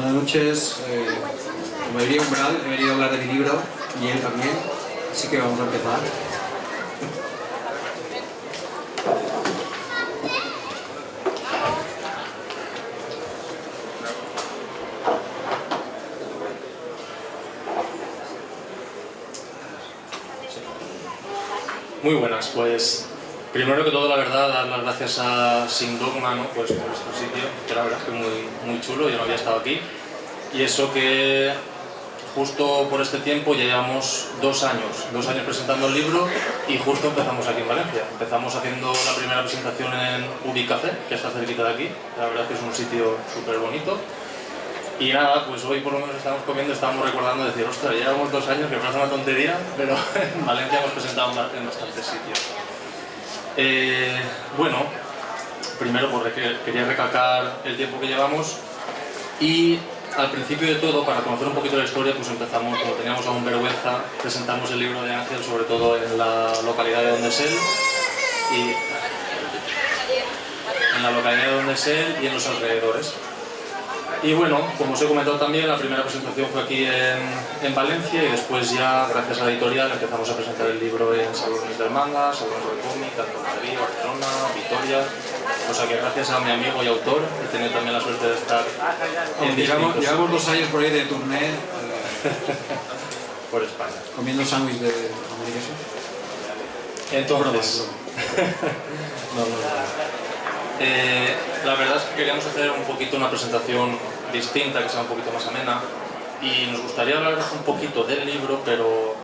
Buenas noches. Como diría Umbral, he venido a hablar de mi libro y él también, así que vamos a empezar. Muy buenas, pues primero que todo, la verdad, dar las gracias a Sin Dogma, ¿no? Pues por este sitio, que la verdad es que muy chulo, yo no había estado aquí. Y eso que justo por este tiempo ya llevamos 2 años presentando el libro y justo empezamos aquí en Valencia. Empezamos haciendo la primera presentación en Ubicafé, que está cerquita de aquí, la verdad es que es un sitio súper bonito. Y nada, pues hoy por lo menos estamos comiendo, estábamos recordando decir, ostras, llevamos 2 años, que me parece una tontería, pero en Valencia hemos presentado en bastantes sitios. Bueno, primero pues, quería recalcar el tiempo que llevamos y al principio de todo, para conocer un poquito la historia, pues empezamos, como teníamos aún vergüenza, presentamos el libro de Ángel, sobre todo en la localidad de donde es él, y en los alrededores. Y bueno, como os he comentado también, la primera presentación fue aquí en Valencia y después ya, gracias a la editorial, empezamos a presentar el libro en salones del manga, salones del cómic, tanto en Madrid, Barcelona, Vitoria. O sea que gracias a mi amigo y autor he tenido también la suerte de estar en Llevamos 2 años por ahí de turné por España. comiendo sándwich de jamón y queso. Entonces, la verdad es que queríamos hacer un poquito una presentación distinta, que sea un poquito más amena, y nos gustaría hablar un poquito del libro, pero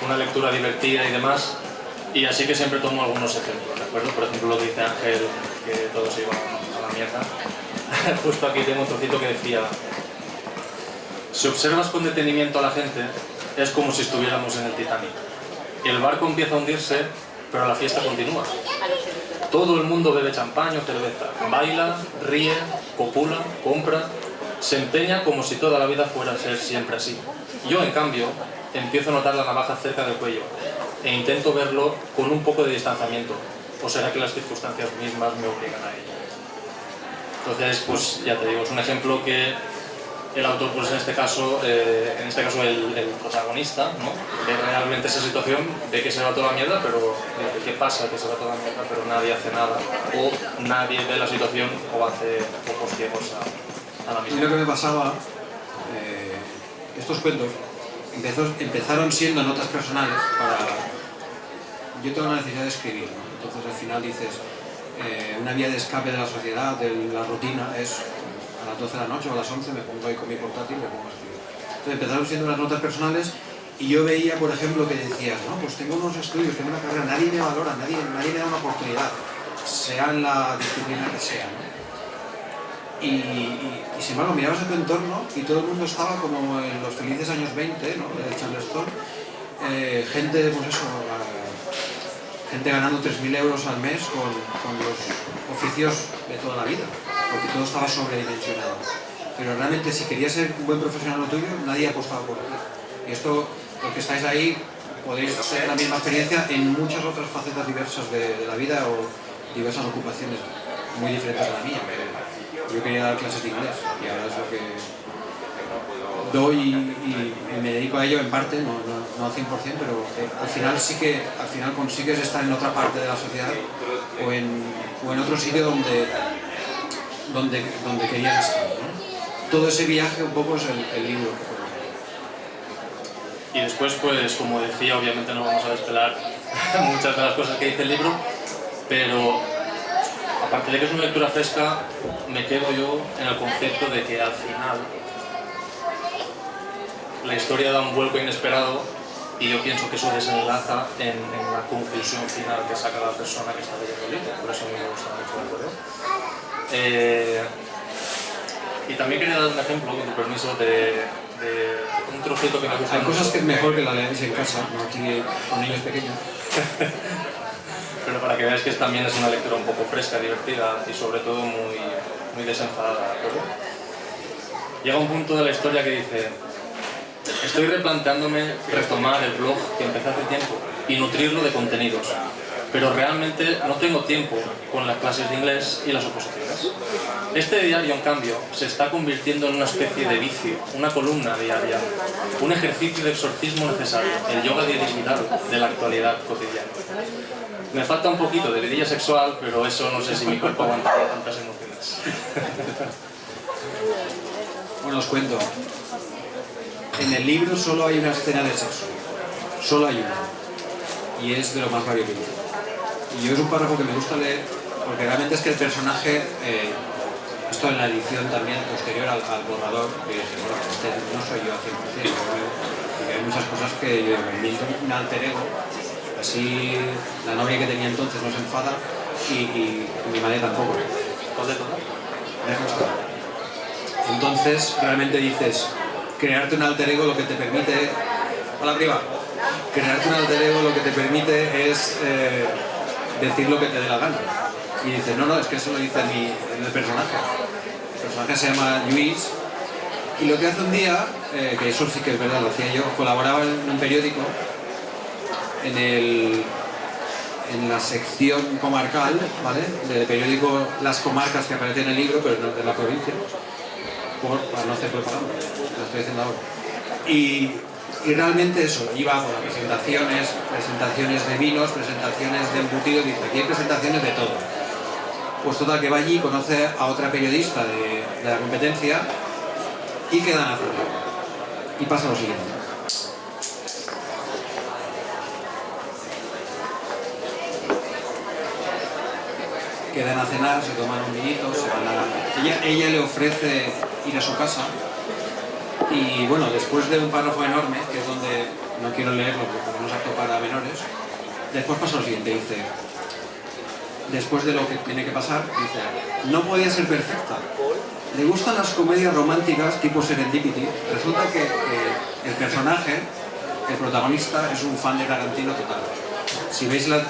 una lectura divertida y demás, y así que siempre tomo algunos ejemplos, ¿de acuerdo? Por ejemplo, lo que dice Ángel, que todo se iba a la mierda. Justo aquí tengo un trocito que decía: si observas con detenimiento a la gente, es como si estuviéramos en el Titanic. El barco empieza a hundirse, pero la fiesta continúa. Todo el mundo bebe champán o cerveza, baila, ríe, copula, compra, se empeña como si toda la vida fuera a ser siempre así. Yo, en cambio, empiezo a notar la navaja cerca del cuello e intento verlo con un poco de distanciamiento, o será que las circunstancias mismas me obligan a ello. Entonces, pues ya te digo, es un ejemplo que el autor, pues en este caso el protagonista, ¿no? Ve realmente esa situación, ve que se va toda la mierda, pero dice, ¿qué pasa? Que se va toda la mierda, pero nadie hace nada, o nadie ve la situación o hace ojos ciegos a la misma. Y lo que me pasaba, estos cuentos empezaron siendo notas personales para... Yo tengo la necesidad de escribir, ¿no? Entonces al final dices, una vía de escape de la sociedad, de la rutina, es... a las 12 de la noche o a las 11 me pongo ahí con mi portátil y me pongo a escribir. Entonces empezaron siendo unas notas personales y yo veía, por ejemplo, que decías, no, pues tengo unos estudios, tengo una carrera, nadie me valora, nadie me da una oportunidad, sea en la disciplina que sea, ¿no? Y sin embargo, mirabas a tu entorno y todo el mundo estaba como en los felices años 20, ¿no? De Charleston, gente, pues eso, gente ganando 3.000 euros al mes con los oficios de toda la vida, porque todo estaba sobredimensionado. Pero realmente, si querías ser un buen profesional lo tuyo, nadie apostaba por ti. Y esto, los que estáis ahí, podéis tener la misma experiencia en muchas otras facetas diversas de la vida o diversas ocupaciones muy diferentes a la mía. Yo quería dar clases de inglés y ahora es lo que doy y me dedico a ello en parte, no al 100%, pero al final sí que consigues estar en otra parte de la sociedad o en otro sitio donde querías estar, ¿no? Todo ese viaje un poco es el libro que pongo. Y después, pues como decía, obviamente no vamos a desvelar muchas de las cosas que dice el libro, pero aparte de que es una lectura fresca, me quedo yo en el concepto de que al final la historia da un vuelco inesperado y yo pienso que eso desenlaza en la conclusión final que saca la persona que está leyendo el libro, por eso a mí me gusta mucho, ¿de acuerdo? Y también quería dar un ejemplo, con tu permiso, de un trocito que me gusta. Hay cosas que es mejor que la leáis en casa, no aquí con niños pequeños. Pero para que veáis que también es una lectura un poco fresca, divertida y sobre todo muy desenfadada, ¿de acuerdo? Llega un punto de la historia que dice: estoy replanteándome retomar el blog que empecé hace tiempo y nutrirlo de contenidos. pero realmente no tengo tiempo con las clases de inglés y las oposiciones. Este diario, en cambio, se está convirtiendo en una especie de vicio, una columna diaria, un ejercicio de exorcismo necesario, el yoga digital de la actualidad cotidiana. Me falta un poquito de vidilla sexual, pero eso no sé si mi cuerpo aguantaría tantas emociones. Bueno, os cuento. En el libro solo hay una escena de sexo. Solo hay una. Y es de lo más variopinto. Y yo es un párrafo que me gusta leer porque realmente es que el personaje, esto en la edición también posterior al borrador, que dije, bueno, este no soy yo al 100%, porque hay muchas cosas que yo me invento un alter ego, así la novia que tenía entonces no se enfada y mi madre tampoco. ¿Cuál de todo? Me gusta. Entonces realmente dices, crearte un alter ego lo que te permite... Hola, prima. Crearte un alter ego lo que te permite es decir lo que te dé la gana. Y dices, no, es que eso lo dice el personaje. El personaje se llama Luis y lo que hace un día, que eso sí que es verdad, lo hacía yo, colaboraba en un periódico en la sección comarcal, ¿vale? Del periódico Las Comarcas que aparece en el libro, pero no de la provincia, para no hacer propaganda, lo estoy haciendo ahora. Y realmente eso, iba por las presentaciones de vinos, presentaciones de embutidos, dice, aquí hay presentaciones de todo. Pues total, que va allí, conoce a otra periodista de la competencia y quedan a cenar. Y pasa lo siguiente. Quedan a cenar, se toman un vinito, se van a... Ella le ofrece ir a su casa y bueno, después de un párrafo enorme, que es donde no quiero leerlo porque no es apto para menores, después pasa lo siguiente, dice, después de lo que tiene que pasar, dice, no podía ser perfecta. Le gustan las comedias románticas tipo Serendipity. Resulta que el personaje, el protagonista, es un fan de Tarantino total. Si veis la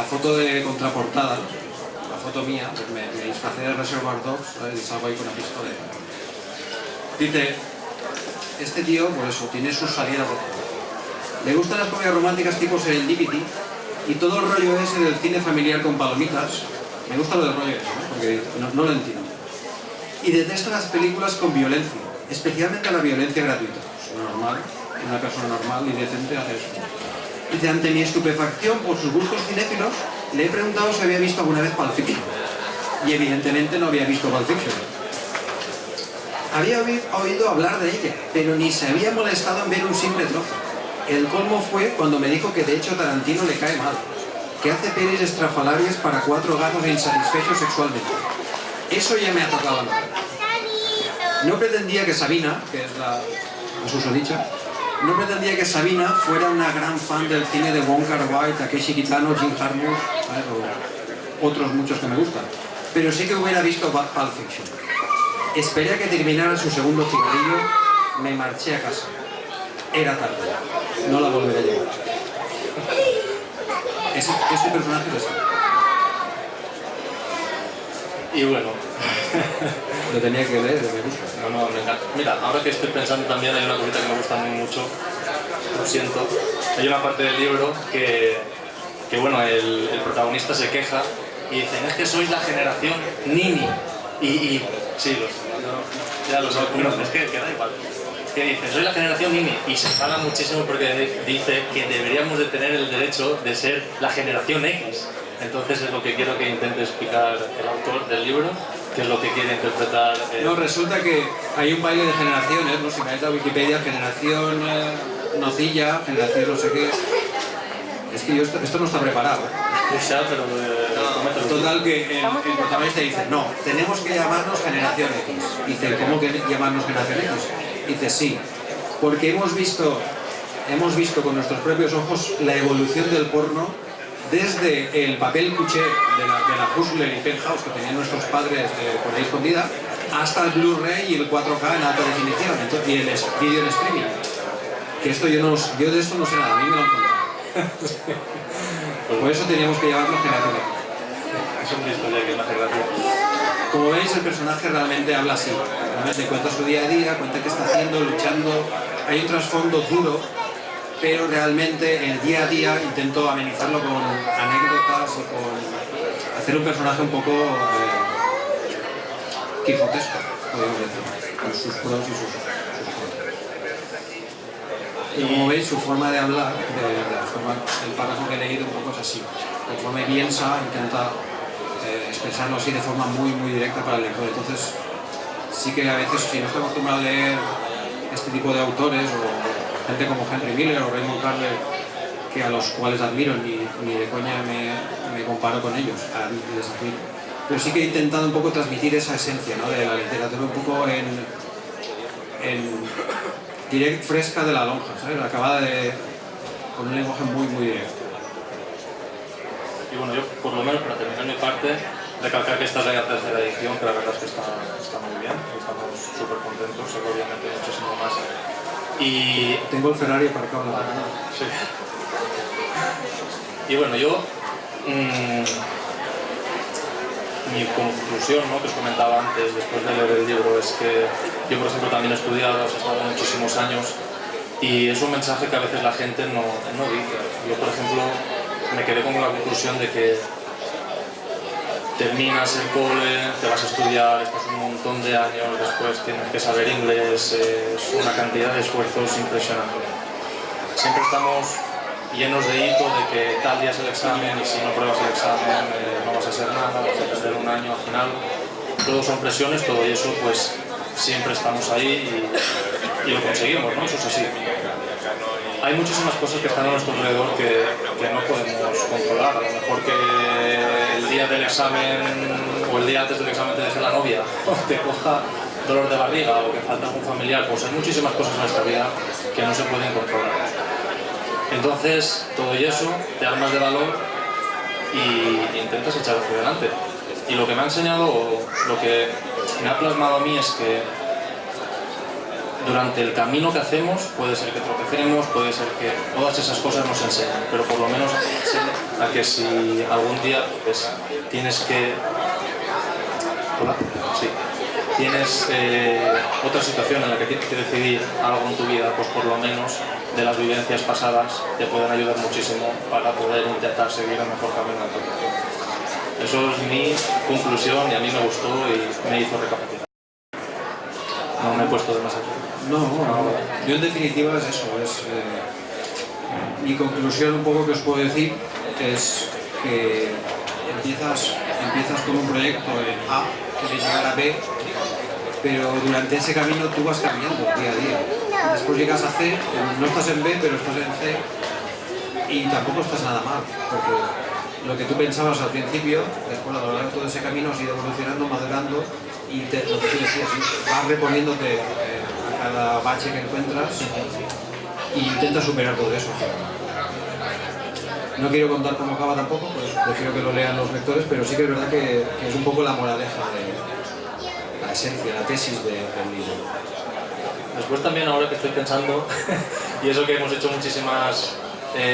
foto de contraportada, la foto mía, pues me disfracé de Reservoir Dogs, ¿sabes? Y salgo ahí con una pistola. Dice, este tío, por eso, tiene sus salidas de todo. Le gustan las comedias románticas tipo Serendipity y todo el rollo ese del cine familiar con palomitas. Me gusta lo del rollo ese, ¿no? Porque no lo entiendo. Y detesta las películas con violencia, especialmente la violencia gratuita. Es normal, una persona normal y decente hace eso. Dice, ante mi estupefacción por sus gustos cinéfilos, le he preguntado si había visto alguna vez Pulp Fiction. Y evidentemente no había visto Pulp Fiction. Había oído hablar de ella, pero ni se había molestado en ver un simple trozo. El colmo fue cuando me dijo que de hecho Tarantino le cae mal, que hace pelis estrafalarias para 4 gatos insatisfechos sexualmente. Eso ya me ha tocado la madre. No pretendía que Sabina, que es la susodicha, no pretendía que Sabina fuera una gran fan del cine de Wong Kar-wai, Takeshi Kitano, Jim Jarmusch, o otros muchos que me gustan. Pero sí que hubiera visto Pulp Fiction. Esperé a que terminara su segundo cigarrillo, me marché a casa. Era tarde, no la volveré a llevar. Este personaje es así. Y bueno... Lo tenía que leer, me gusta. No, me encanta. Mira, ahora que estoy pensando también hay una cosita que me gusta muy mucho, lo siento. Hay una parte del libro que bueno, el protagonista se queja y dice, es que sois la generación Nini. Y sí, ya lo sé, es que da igual. Que dice, soy la generación Nini, y se enfada muchísimo porque dice que deberíamos de tener el derecho de ser la generación X. Entonces es lo que quiero que intente explicar el autor del libro, que es lo que quiere interpretar. No, resulta que hay un baile de generaciones, ¿no? Si me vais a Wikipedia, generación nocilla, generación no sé qué. Es que esto no está preparado. Ya, pero total, que el protagonista dice, no, tenemos que llamarnos generación X. Dice, ¿cómo que llamarnos generación X? Dice, sí, porque hemos visto con nuestros propios ojos la evolución del porno desde el papel cuché de la Hustler y Penthouse que tenían nuestros padres por ahí escondida, hasta el Blu-ray y el 4K en alta definición, y el vídeo en streaming. Que esto yo de esto no sé nada, a mí me lo han contado. Por eso teníamos que llamarnos generación X. Es una historia que es más generación. Como veis, el personaje realmente habla así. Realmente cuenta su día a día, cuenta qué está haciendo, luchando. Hay un trasfondo duro, pero realmente el día a día intento amenizarlo con anécdotas y con hacer un personaje un poco quijotesco, podemos decir, con sus pros y sus contras. Y como veis, su forma de hablar, el párrafo que he leído un poco es así. Conforme piensa, intenta expresarlo así de forma muy directa para el lector. Entonces, sí que a veces, si no estoy acostumbrado a leer este tipo de autores, o gente como Henry Miller o Raymond Carver, que a los cuales admiro, ni de coña me comparo con ellos, les admiro. Pero sí que he intentado un poco transmitir esa esencia, ¿no?, de la literatura un poco en direct fresca de la lonja, ¿sabes? Acabada con un lenguaje muy directo. Y bueno, yo por lo menos para terminar mi parte, recalcar que esta es la tercera edición, que la verdad es que está muy bien, estamos súper contentos, sé que obviamente muchísimo más. Y tengo el Ferrari aparcado en la puerta. Sí. Y bueno, yo mi conclusión, ¿no?, que os comentaba antes, después de leer el libro, es que yo, por ejemplo, también he estudiado, he estado muchísimos años, y es un mensaje que a veces la gente no dice. Yo, por ejemplo, me quedé con la conclusión de que terminas el cole, te vas a estudiar, estás un montón de años, después tienes que saber inglés, es una cantidad de esfuerzos impresionante. Siempre estamos llenos de hito de que tal día es el examen y si no pruebas el examen no vas a hacer nada, vas a perder un año al final. Todo son presiones, todo, y eso pues siempre estamos ahí y lo conseguimos, ¿no? Eso es así. Hay muchísimas cosas que están a nuestro alrededor que no podemos controlar. A lo mejor que el día del examen o el día antes del examen te deje la novia o te coja dolor de barriga o que falta algún familiar. Pues hay muchísimas cosas en nuestra vida que no se pueden controlar. Entonces, todo eso te armas de valor y intentas echar hacia adelante. Y lo que me ha enseñado, o lo que me ha plasmado a mí, es que durante el camino que hacemos, puede ser que tropecemos, puede ser que todas esas cosas nos enseñan, pero por lo menos a que si algún día pues, tienes que... ¿Hola? Sí. Tienes otra situación en la que tienes que decidir algo en tu vida, pues por lo menos de las vivencias pasadas te pueden ayudar muchísimo para poder intentar seguir el mejor camino en tu vida. Eso es mi conclusión y a mí me gustó y me hizo recapacitar. No me he puesto demasiado. No, yo en definitiva es eso, mi conclusión un poco que os puedo decir es que empiezas con un proyecto en A, quieres llegar a B, pero durante ese camino tú vas cambiando día a día. Después llegas a C, no estás en B, pero estás en C y tampoco estás nada mal, porque lo que tú pensabas al principio, después a lo largo de todo ese camino has ido evolucionando, madurando y lo que tú decías, vas reponiéndote a cada bache que encuentras y intentas superar todo eso. No quiero contar cómo acaba tampoco, pues prefiero que lo lean los lectores, pero sí que es verdad que es un poco la moraleja de la esencia, la tesis del libro. Después también, ahora que estoy pensando, y eso que hemos hecho muchísimas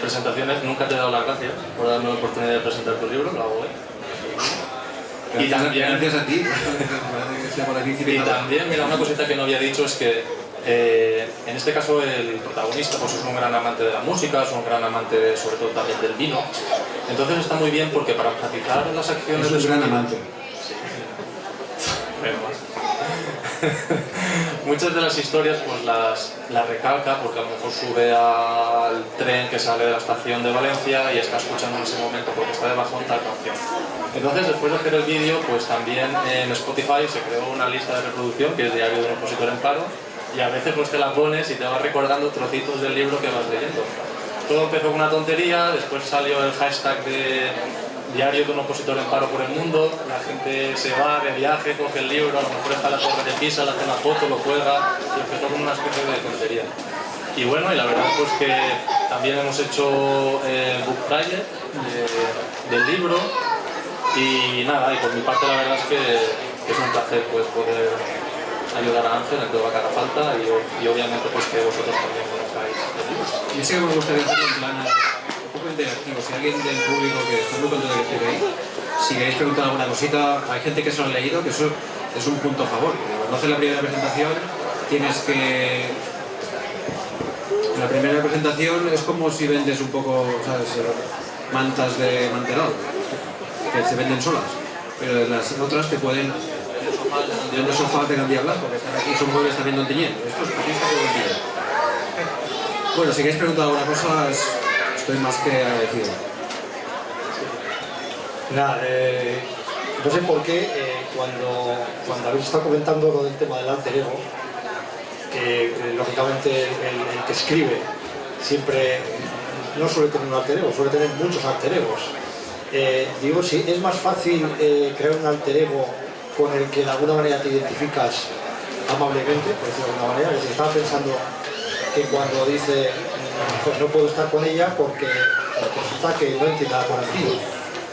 presentaciones, nunca te he dado las gracias por darme la oportunidad de presentar tu libro, lo hago hoy. Y también, gracias a ti. Y también, mira, una cosita que no había dicho es que en este caso el protagonista pues es un gran amante de la música, es un gran amante sobre todo también del vino. Entonces está muy bien porque para enfatizar las acciones... Es un gran amante. Sí. Muchas de las historias pues las recalca porque a lo mejor sube al tren que sale de la estación de Valencia y está escuchando en ese momento porque está de bajón tal canción. Entonces, después de hacer el vídeo, pues también en Spotify se creó una lista de reproducción que es Diario de un opositor en paro, y a veces pues te la pones y te vas recordando trocitos del libro que vas leyendo. Todo empezó con una tontería, después salió el hashtag de Diario de un opositor en paro por el mundo, la gente se va de viaje, coge el libro, a lo mejor está en la Torre de Pisa, le hace una foto, lo cuelga, y empezó con una especie de tontería. Y bueno, y la verdad pues que también hemos hecho book trailer del libro, y nada, y por mi parte la verdad es que es un placer pues poder ayudar a Ángel en todo lo que haga falta y obviamente pues que vosotros también conozcáis el libro. Y sí que me gustaría hacerlo en plan un poco interactivo. Si alguien del público que está muy contento de que esté ahí, si queréis preguntar alguna cosita, hay gente que se lo ha leído, que eso es un punto a favor. Cuando haces la primera presentación tienes que... No la primera presentación es como si vendes un poco, ¿sabes? Mantas de mantelón, que se venden solas, pero las otras te pueden... De un sofá de Gandía Blanco, que están aquí, son muebles también Don Tiñén. Esto es aquí está todo el día. Bueno, si queréis preguntar alguna cosa, estoy más que agradecido. Nada, no sé por qué cuando habéis estado comentando lo del tema del alter ego, que lógicamente el que escribe siempre no suele tener un alter ego, suele tener muchos alter egos. Digo, si es más fácil crear un alter ego con el que de alguna manera te identificas amablemente, por decirlo de alguna manera, que estaba pensando que cuando dice pues no puedo estar con ella porque resulta que no entiende nada conocido.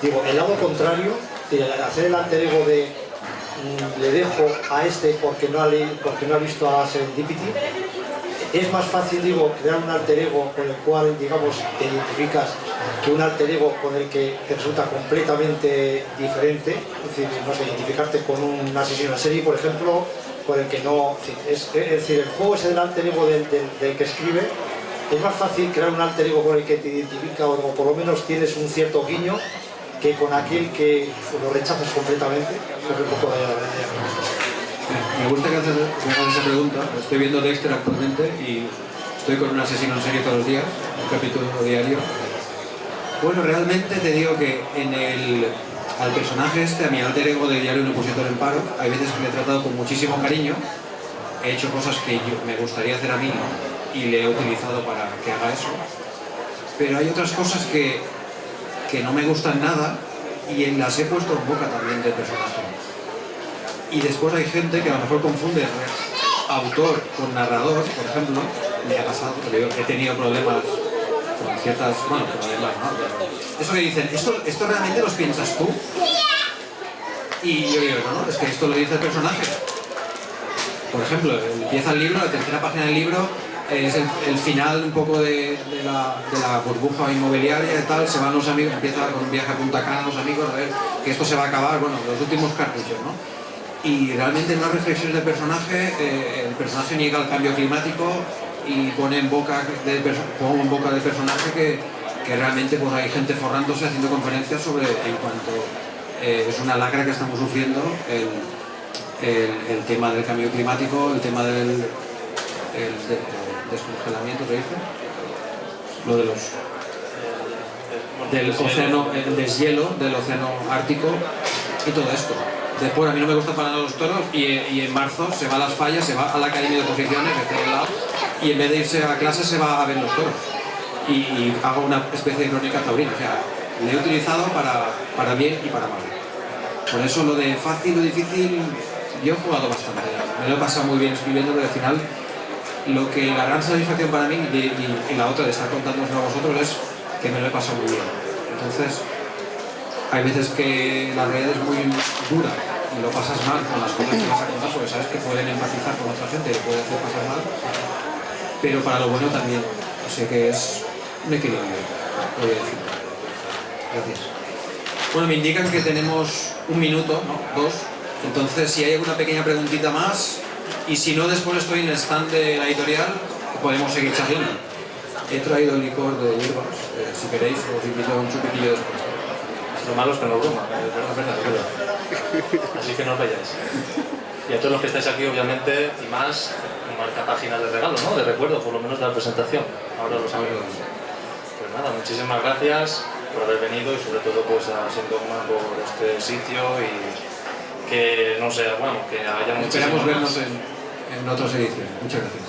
Digo, el lado contrario, de hacer el alter ego de le dejo a este porque no ha visto a Serendipity, es más fácil, digo, crear un alter ego con el cual, digamos, te identificas que un alter ego con el que te resulta completamente diferente, es decir, no sé, identificarte con un asesino en serie, por ejemplo, con el que no... Es decir, el juego ese del alter ego del que escribe, es más fácil crear un alter ego con el que te identifica o por lo menos tienes un cierto guiño que con aquel que lo rechazas completamente. Es un poco de la Me gusta que hagas esa pregunta. Estoy viendo Dexter actualmente y estoy con un asesino en serie todos los días, un capítulo diario. Bueno, realmente te digo que al personaje este, a mi alter ego de Diario de un opositor en paro, hay veces que le he tratado con muchísimo cariño, he hecho cosas que me gustaría hacer a mí y le he utilizado para que haga eso, pero hay otras cosas que no me gustan nada y las he puesto en boca también del personaje. Y después hay gente que a lo mejor confunde autor con narrador, por ejemplo. Me ha pasado, porque he tenido problemas con ciertas... Bueno, problemas, ¿no? Eso que dicen, ¿esto realmente los piensas tú? Y yo digo, no, es que esto lo dice el personaje. Por ejemplo, empieza el libro, la tercera página del libro es el final un poco de la burbuja inmobiliaria y tal, se van los amigos, empieza con un viaje a Punta Cana los amigos, a ver que esto se va a acabar, bueno, los últimos cartuchos, ¿no? Y realmente en las reflexiones del personaje, el personaje niega el cambio climático y pone en boca del personaje que realmente pues, hay gente forrándose haciendo conferencias sobre en cuanto es una lacra que estamos sufriendo el tema del cambio climático, el tema del descongelamiento, ¿se dice? Lo de los... del océano, el deshielo del océano ártico y todo esto. Después a mí no me gusta para nada los toros y en marzo se va a las fallas, se va a la academia de oposiciones de aquel lado y en vez de irse a clase se va a ver los toros y hago una especie de crónica taurina, o sea, le he utilizado para bien y para mal. Por eso lo de fácil o difícil, yo he jugado bastante, me lo he pasado muy bien escribiendo, pero al final lo que la gran satisfacción para mí y la otra de estar contándonos a vosotros es que me lo he pasado muy bien. Entonces, hay veces que la realidad es muy dura y lo pasas mal con las cosas que vas a contar porque sabes que pueden empatizar con otra gente y le puede hacer pasar mal, pero para lo bueno también. O sea que es un equilibrio, voy a decir. Gracias. Bueno, me indican que tenemos un minuto, ¿no? 2. Entonces, si hay alguna pequeña preguntita más, y si no, después estoy en el stand de la editorial, podemos seguir charlando. He traído licor de hierbas, si queréis, os invito a un chupitillo después. Lo malo es que no es broma, es verdad. Así que no os vayáis. Y a todos los que estáis aquí, obviamente, y más, marca páginas de regalo, ¿no? De recuerdo, por lo menos de la presentación. Ahora los amigos. Pues nada, muchísimas gracias por haber venido y sobre todo pues a Sindogma por este sitio y que no sé, bueno, que haya muchísimo Esperamos vernos más. en otras ediciones. Muchas gracias.